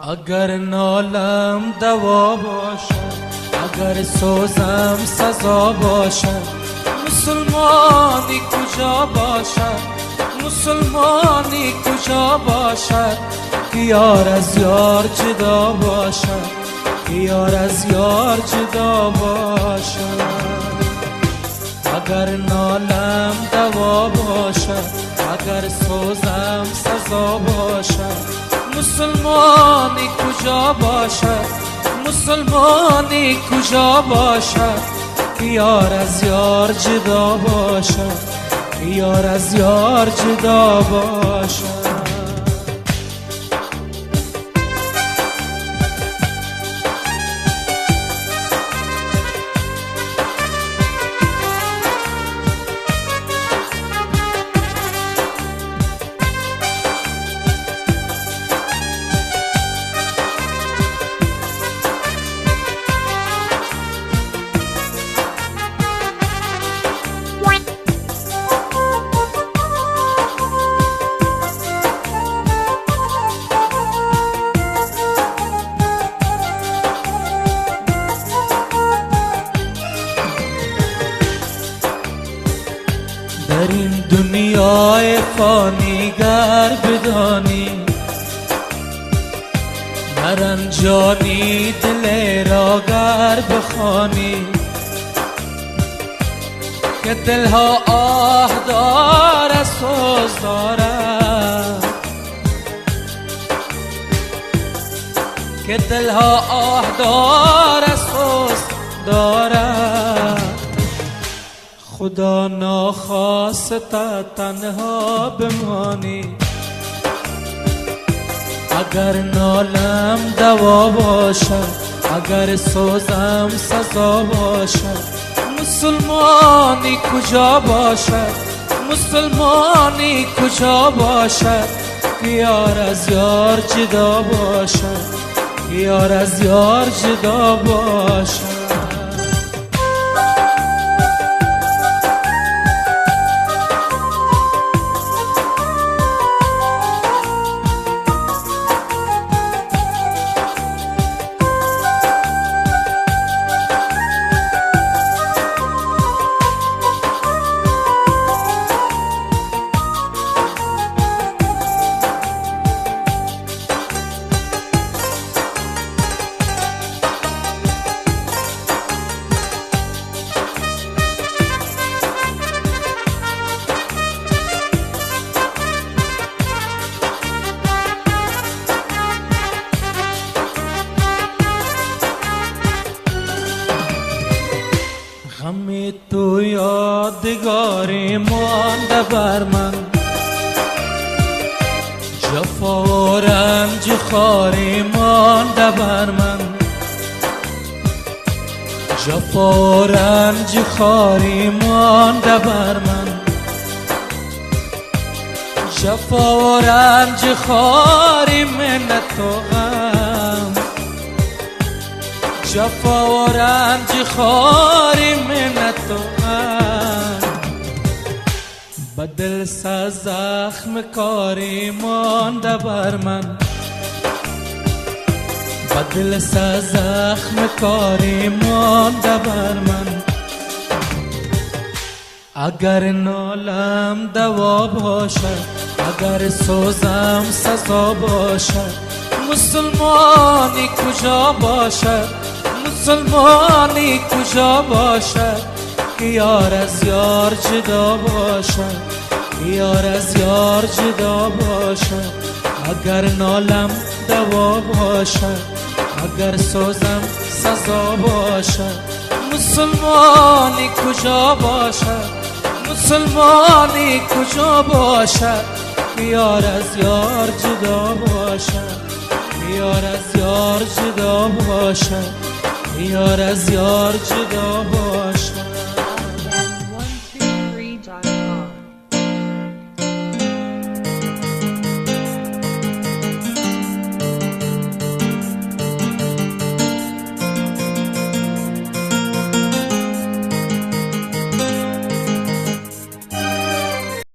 اگر نالم دوا باشد، اگر سوزم سزا باشد، مسلمانی کجا باشد، مسلمانی کجا باشد که یار از یار جدا باشد، که یار از یار جدا باشد. اگر نالم دوا باشد، اگر سوزم سزا باشد، مسلمانی کجا باشد، مسلمانی کجا باشد که یار از یار جدا باشد، که یار از یار جدا باشد. در این دنیای فانی گر بدانی، نرنجانی دل را گر بخوانی، که دلها آه دارد سوز دارد، که دلها آه دارد سوز دارد. خدا ناخواسته تنها بمانی، اگر نالم دوا باشد، اگر سوزم سزا باشد، مسلمانی کجا باشد، مسلمانی کجا باشد که یار از یار جدا باشد، که یار از یار جدا باشد. غم تو یادگاری مانده بر من، جفا و رنج خواری مانده بر من، جفا و رنج خواری مانده بر من، جفا و رنج خواری منت و غم، جفا و رنج خواری منت و غم. بدل سا زخم کاری مانده بر من، بدل سا زخم کاری مانده بر من. اگر نالم دوا باشد، اگر سوزم سزا باشد، مسلمانی کجا باشد، مسلمانی کجا باشد که یار از یار جدا باشد، که یار از یار جدا باشد. اگر نالم دوا باشد، اگر سوزم سزا باشد، مسلمانی کجا باشد، مسلمانی کجا باشد که یار از یار جدا باشد، که یار از یار جدا باشد، که یار از یار جدا باشد.